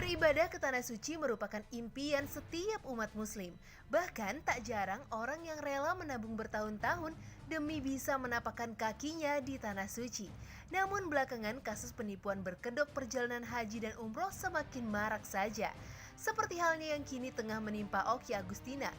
Beribadah ke Tanah Suci merupakan impian setiap umat muslim. Bahkan tak jarang orang yang rela menabung bertahun-tahun demi bisa menapakkan kakinya di Tanah Suci. Namun belakangan kasus penipuan berkedok perjalanan haji dan umroh semakin marak saja. Seperti halnya yang kini tengah menimpa Oki Agustina.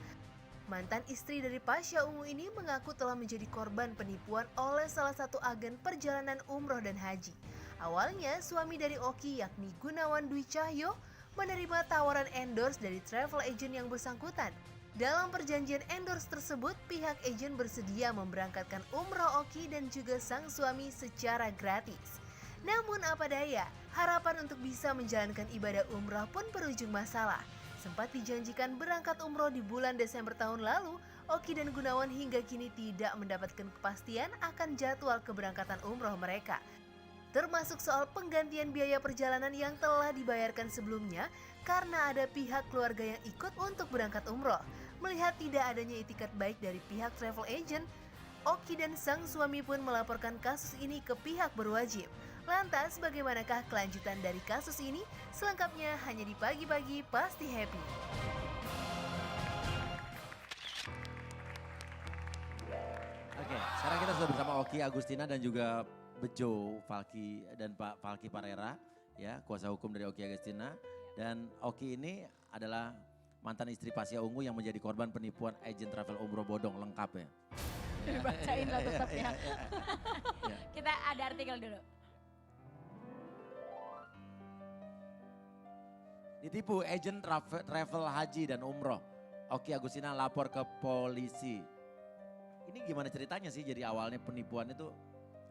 Mantan istri dari Pasha Ungu ini mengaku telah menjadi korban penipuan oleh salah satu agen perjalanan umroh dan haji. Awalnya, suami dari Oki yakni Gunawan Dwi Cahyo menerima tawaran endorse dari travel agent yang bersangkutan. Dalam perjanjian endorse tersebut, pihak agen bersedia memberangkatkan umroh Oki dan juga sang suami secara gratis. Namun apa daya, harapan untuk bisa menjalankan ibadah umroh pun berujung masalah. Sempat dijanjikan berangkat umroh di bulan Desember tahun lalu, Oki dan Gunawan hingga kini tidak mendapatkan kepastian akan jadwal keberangkatan umroh mereka. Termasuk soal penggantian biaya perjalanan yang telah dibayarkan sebelumnya karena ada pihak keluarga yang ikut untuk berangkat umroh. Melihat tidak adanya itikat baik dari pihak travel agent, Oki dan sang suami pun melaporkan kasus ini ke pihak berwajib. Lantas bagaimanakah kelanjutan dari kasus ini? Selengkapnya hanya di Pagi-Pagi Pasti Happy. Oke, sekarang kita sudah bersama Oki Agustina dan juga Bejo Falki dan Pak Falki Parera, ya, kuasa hukum dari Oki Agustina. Dan Oki ini adalah mantan istri Pasha Ungu yang menjadi korban penipuan agen travel umroh bodong, lengkap ya. Dibacain lah tetap ya. Kita ada artikel dulu. Ditipu agen travel haji dan umroh. Oki Agustina lapor ke polisi. Ini gimana ceritanya sih jadi awalnya penipuan itu?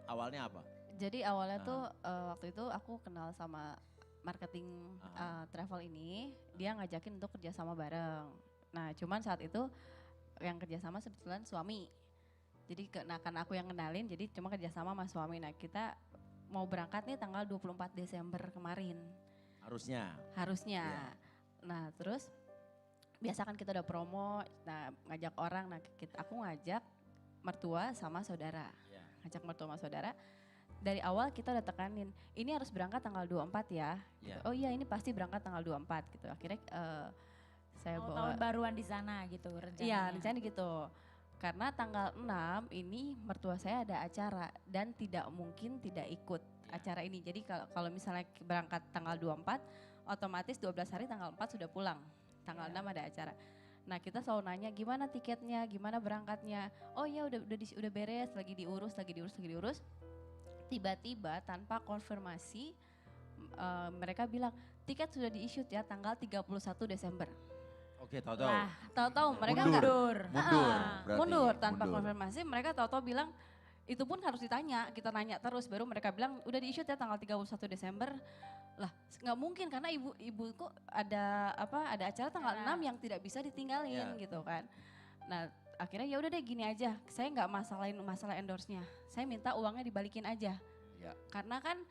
Awalnya apa? Jadi awalnya tuh waktu itu aku kenal sama marketing travel ini, dia ngajakin untuk kerjasama bareng. Nah cuman saat itu yang kerjasama sebetulnya suami. Jadi karena aku yang kenalin, jadi cuma kerjasama sama suami. Nah kita mau berangkat nih tanggal 24 Desember kemarin. Harusnya. Harusnya. Nah terus biasa kan kita udah promo, nah ngajak orang, nah aku ngajak mertua sama saudara. Ngajak mertua sama saudara. Dari awal kita udah tekanin, ini harus berangkat tanggal 24 ya. Gitu. Oh iya ini pasti berangkat tanggal 24 gitu. Akhirnya saya bawa. Tahun baruan di sana gitu rencananya. Iya rencananya gitu. Karena tanggal 6 ini mertua saya ada acara dan tidak mungkin tidak ikut acara ini. Jadi kalau misalnya berangkat tanggal 24, otomatis 12 hari tanggal 4 sudah pulang. Tanggal 6 ada acara. Nah kita selalu nanya gimana tiketnya, gimana berangkatnya. Oh ya udah beres, lagi diurus. Tiba-tiba tanpa konfirmasi mereka bilang tiket sudah di-issue ya tanggal 31 Desember. Oke, tahu-tahu. Nah, tahu-tahu mereka mundur tanpa konfirmasi. Mereka tahu-tahu bilang itu pun harus ditanya, kita nanya terus baru mereka bilang udah di-issue ya tanggal 31 Desember. Lah, nggak mungkin karena ibuku ada acara tanggal 6 yang tidak bisa ditinggalin gitu kan. Nah, akhirnya ya udah deh gini aja, saya nggak masalahin masalah endorse-nya. Saya minta uangnya dibalikin aja. Ya. Karena kan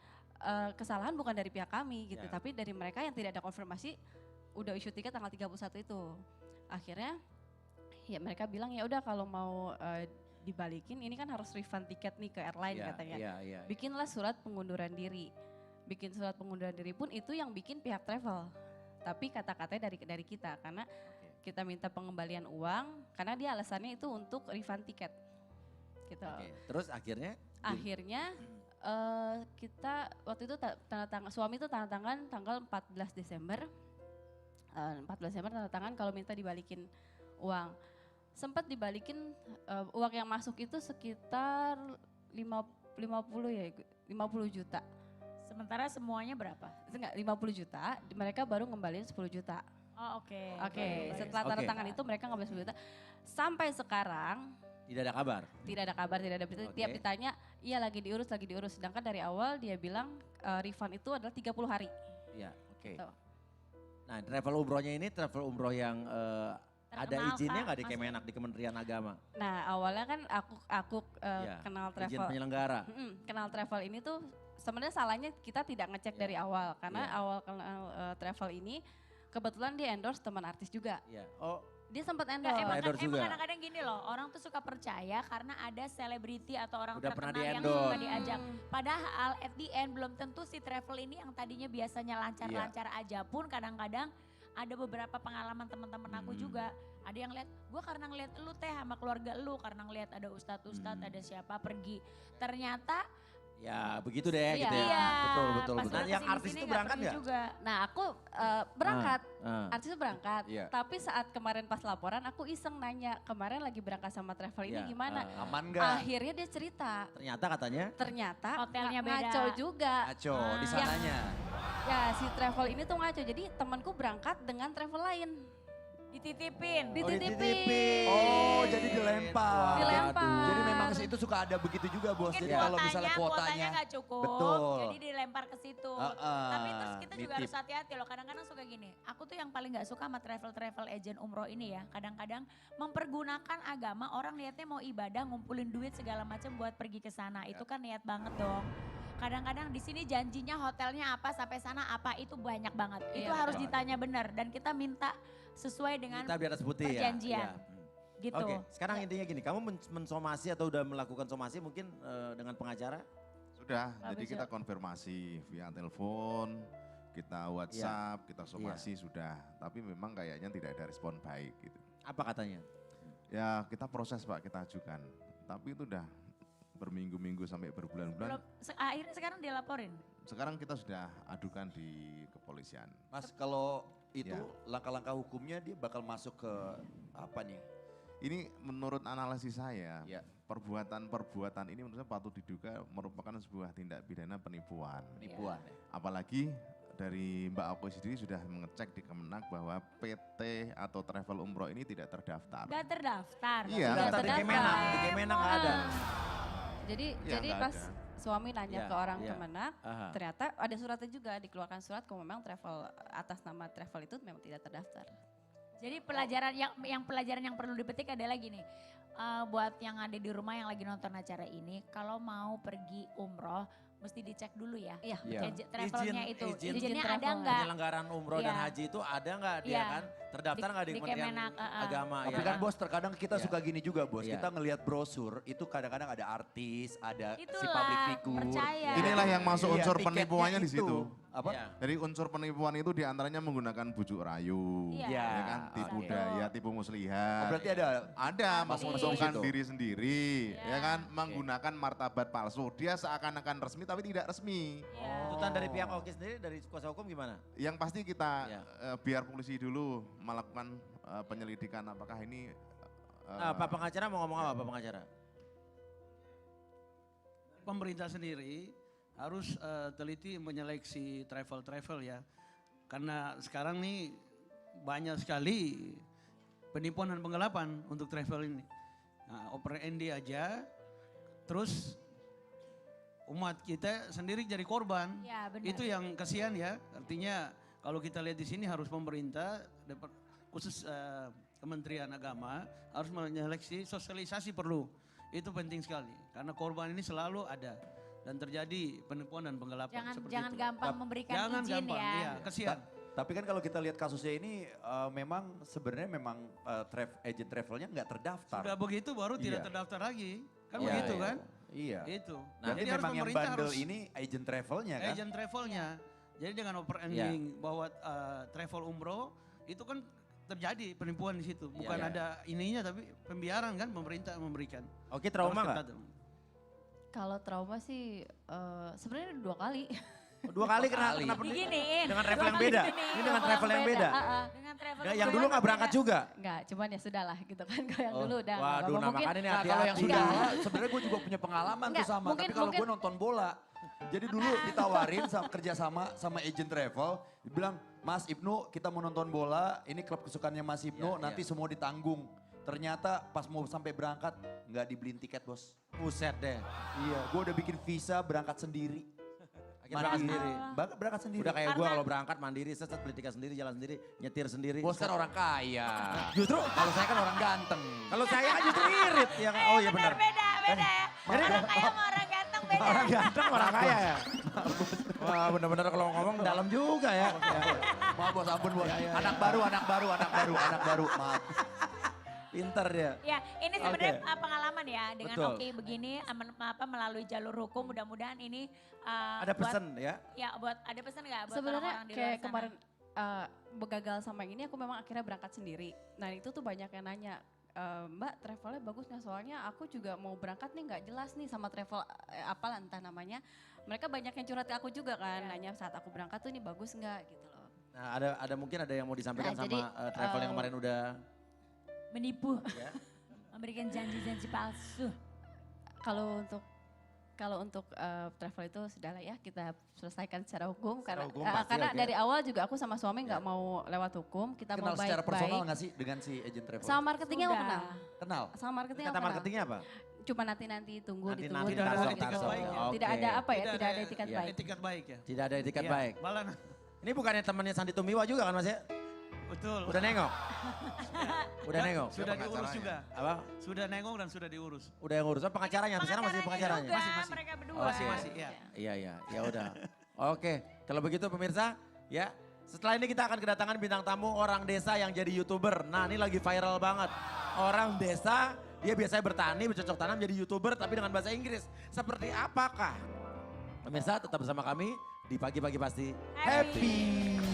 kesalahan bukan dari pihak kami gitu, tapi dari mereka yang tidak ada konfirmasi udah issue tiket tanggal 31 itu. Akhirnya ya mereka bilang ya udah kalau mau dibalikin ini kan harus refund tiket nih ke airline katanya. Bikinlah surat pengunduran diri. Bikin surat pengunduran diri pun itu yang bikin pihak travel. Tapi kata-katanya dari kita karena kita minta pengembalian uang karena dia alasannya itu untuk refund tiket. Gitu. Terus akhirnya? Akhirnya kita waktu itu suami itu tanda tangan tanggal 14 Desember. 14 Desember tanda tangan kalau minta dibalikin uang. Sempat dibalikin uang yang masuk itu sekitar 50 juta. Sementara semuanya berapa? Enggak, 50 juta, mereka baru ngembaliin 10 juta. Oh oke. Setelah tanda tangan itu mereka ngambil 10 juta. Sampai sekarang tidak ada kabar? Tidak ada kabar, tidak ada berita. Tiap ditanya, iya lagi diurus. Sedangkan dari awal dia bilang refund itu adalah 30 hari. Iya, oke. Gitu. Nah travel umrohnya ini travel umroh yang ada izinnya nggak di Kemenak, di Kementerian Agama? Nah awalnya kan aku kenal travel. Izin penyelenggara. Kenal travel ini tuh sebenarnya salahnya kita tidak ngecek dari awal. Karena awal kenal travel ini kebetulan dia endorse teman artis juga. Iya. Oh Dia sempat Enggak, endorse. Endorse emang juga. kadang-kadang gini loh, orang tuh suka percaya karena ada selebriti atau orang Udah pernah terkenal yang di-endorse. suka diajak. Padahal at the end belum tentu si travel ini yang tadinya biasanya lancar-lancar aja pun kadang-kadang ada beberapa pengalaman teman-teman aku juga. Ada yang lihat, gue karena ngeliat lu teh sama keluarga lu, karena ngeliat ada ustadz-ustadz, ada siapa pergi. Ternyata Ya begitu deh Iya. gitu ya. iya, Betul, betul, pas betul. udah Nah, yang kesini-sini artis itu nggak berangkat pergi nggak? juga. Nah aku berangkat, artis itu berangkat. Iya. Tapi saat kemarin pas laporan aku iseng nanya, kemarin lagi berangkat sama travel ini Iya, gimana? Aman nggak? Akhirnya dia cerita, Ternyata katanya ternyata Hotelnya beda. ngaco juga. Aco, Ah. di sananya. Ya si travel ini tuh ngaco, jadi temanku berangkat dengan travel lain. Dititipin. Dititipin. Oh, jadi dilempar. Dilempar. Jadi memang ke situ suka ada begitu juga, Bos. Mungkin Jadi kalau misalnya kuotanya nggak cukup, Betul. jadi dilempar ke situ. Tapi terus kita juga harus hati-hati loh. Kadang-kadang suka gini. Aku tuh yang paling nggak suka sama travel agent umroh ini ya. Kadang-kadang mempergunakan agama, orang niatnya mau ibadah, ngumpulin duit segala macam buat pergi ke sana. Itu kan niat banget dong. Kadang-kadang di sini janjinya hotelnya apa sampai sana apa itu banyak banget. Itu Iya, harus betul. ditanya benar dan kita minta sesuai dengan kita di atas putih perjanjian. ya. Iya. gitu. Oke, sekarang intinya gini, kamu mensomasi atau udah melakukan somasi mungkin dengan pengacara? Sudah, Pak jadi Bejo. kita konfirmasi via telepon, kita WhatsApp, kita somasi sudah. Tapi memang kayaknya tidak ada respon baik gitu. Apa katanya? Ya kita proses Pak, kita ajukan. Tapi itu udah berminggu-minggu sampai berbulan-bulan. Akhirnya sekarang dilaporin. Sekarang kita sudah adukan di kepolisian. Mas, kalau itu Ya. langkah-langkah hukumnya dia bakal masuk ke apa nih? Ini menurut analisis saya, Ya. perbuatan-perbuatan ini menurut saya patut diduga merupakan sebuah tindak pidana penipuan. Penipuan ya. Apalagi dari Mbak Okoy sendiri sudah mengecek di Kemenak bahwa PT atau travel umroh ini tidak terdaftar. Gak terdaftar. Iya. Nggak Daftar di Kemenak, di Kemenak nggak ada. Jadi Ya, jadi nggak pas ada. suami nanya Iya, ke orang iya. Kemenak, Aha. ternyata ada suratnya juga, dikeluarkan surat kalau memang travel atas nama travel itu memang tidak terdaftar. Jadi pelajaran yang pelajaran yang perlu dipetik adalah gini. Buat yang ada di rumah yang lagi nonton acara ini, kalau mau pergi umroh mesti dicek dulu ya. Iya. Iya. Travelnya itu, izin izinnya travel. ada nggak? Penyelenggaraan umroh dan Iya. haji itu ada nggak dia Iya. kan? Terdaftar nggak di Di Kementerian Kemenak, Agama Tapi ya kan Bos terkadang kita Iya. suka gini juga Bos, Iya. kita ngelihat brosur itu kadang-kadang ada artis, ada si Itulah, public figure. percaya. Inilah yang masuk Iya, unsur tiketnya penipuannya di itu. situ. Apa? Iya. Jadi unsur penipuan itu diantaranya menggunakan bujuk rayu, Iya. ya kan, tipu Satu. daya, tipu Oh, muslihat. berarti ada Ada menguntungkan situ. diri sendiri, Iya. ya kan, menggunakan martabat palsu. Dia seakan-akan resmi tapi tidak resmi. Iya. tuntutan dari pihak Oki sendiri dari kuasa hukum gimana? Yang pasti kita Iya. biar polisi dulu melakukan penyelidikan apakah ini Pak pengacara mau ngomong apa Pak pengacara? Pemerintah sendiri harus teliti menyeleksi travel ya. Karena sekarang nih banyak sekali penipuan dan penggelapan untuk travel ini. Nah, operandi aja, terus umat kita sendiri jadi korban. Ya, benar. Itu yang kasihan ya. Artinya kalau kita lihat di sini harus pemerintah, khusus Kementerian Agama harus menyeleksi, sosialisasi perlu. Itu penting sekali karena korban ini selalu ada dan terjadi penipuan dan penggelapan seperti Jangan itu. gampang memberikan Jangan izin gampang, ya. iya, kasihan. Tapi kan kalau kita lihat kasusnya ini memang sebenarnya memang agent travelnya nggak terdaftar. Sudah begitu baru tidak Iya. terdaftar lagi. Kan Iya, begitu iya. kan? Iya. Itu. Nah, Jadi ini harus memang yang pemerintah bandel harus ini agent travelnya kan? agent travelnya. Jadi dengan oper ending bahwa travel umroh itu kan terjadi penipuan di situ. Bukan Iya. ada ininya tapi pembiaran kan pemerintah memberikan. Oki trauma Harus nggak? ketat. Kalau trauma sih sebenarnya 2 kali. Dua kali kenapa? Diginiin. Dengan travel Dua yang kali beda. diginiin. Ini dengan travel yang beda. Dengan travel Yang dulu nggak berangkat juga. Enggak, cuman ya sudahlah gitu kan. Kalau yang dulu udah nggak Waduh, apa-apa. nah Mungkin makanya ini Nah, kalau yang hati-hati. sudah sebenarnya gue juga punya pengalaman tuh Enggak, sama. mungkin- Tapi kalau gue mungkin- nonton bola. Jadi dulu ditawarin kerja sama agent travel. Dibilang, Mas Ibnu kita mau nonton bola. Ini klub kesukaannya Mas Ibnu. Iya, nanti iya. semua ditanggung. Ternyata pas mau sampai berangkat nggak dibeliin tiket bos. Buset deh. Iya, gue udah bikin visa berangkat sendiri. Akhirnya berangkat Mandiri. sendiri. Berangkat sendiri. Udah kayak gue Karena- kalau berangkat mandiri, seset beli tiket sendiri, jalan sendiri, nyetir sendiri. Bos kan orang kaya. Justru Kalau saya kan orang ganteng. kalau saya kan justru irit ya kan. Oh iya benar. Beda ya. Orang kaya sama orang ganteng beda. Orang ganteng orang kaya ya. Wah benar-benar kalau ngomong dalam juga ya. Maaf bos, ampun bos. Ya, ya, ya. Anak baru. Maaf. Pinter dia. Ya, ini sebenarnya Oke. pengalaman ya dengan Betul. Oki begini melalui jalur hukum mudah-mudahan ini Ada pesan ya? Ya, ada pesan nggak buat Sebenarnya orang-orang di luar kayak sana? kemarin begagal sama yang ini aku memang akhirnya berangkat sendiri. Nah itu tuh banyak yang nanya, Mbak travelnya bagus nggak? Soalnya aku juga mau berangkat nih nggak jelas nih sama travel apalah entah namanya. Mereka banyak yang curhat ke aku juga kan, nanya saat aku berangkat tuh ini bagus nggak gitu loh. Nah ada mungkin ada yang mau disampaikan Nah, sama jadi, travel yang kemarin udah. Menipu, Ya. memberikan janji-janji palsu. Kalau untuk travel itu sudahlah ya kita selesaikan secara hukum Secara karena hukum pasti, karena oke. dari awal juga aku sama suami nggak mau lewat hukum, kita Kenal mau secara personal baik-baik. nggak sih dengan si agent travel? Sama marketingnya aku Sudah. kenal. Kenal? Sama marketingnya Kata aku kenal. marketingnya apa? Cuma nanti tunggu Nanti ditunggu Tidak ada ditunggu, etikat gitu. baik ya? Tidak Oke. ada apa ya, tidak ada etikat Iya. baik. Etikat baik ya. Tidak ada etikat Iya, baik. Malah Ini bukannya temannya Sandi Tumiwa juga kan Mas ya? betul. Udah nengok? Udah Dan nengok? Sudah Siapa diurus pengacaranya? juga. Apa? Sudah nengok dan sudah diurus. Udah yang ngurus? Oh, pengacaranya? Sampai sekarang masih pengacaranya? juga, Masih. mereka berdua. Oh, masih, masih, iya. Iya, iya, ya udah. Oke, kalau begitu pemirsa, ya. Setelah ini kita akan kedatangan bintang tamu orang desa yang jadi YouTuber. Nah, ini lagi viral banget. Orang desa, dia biasanya bertani, bercocok tanam jadi YouTuber tapi dengan bahasa Inggris. Seperti apakah? Pemirsa tetap bersama kami di Pagi-Pagi Pasti Happy.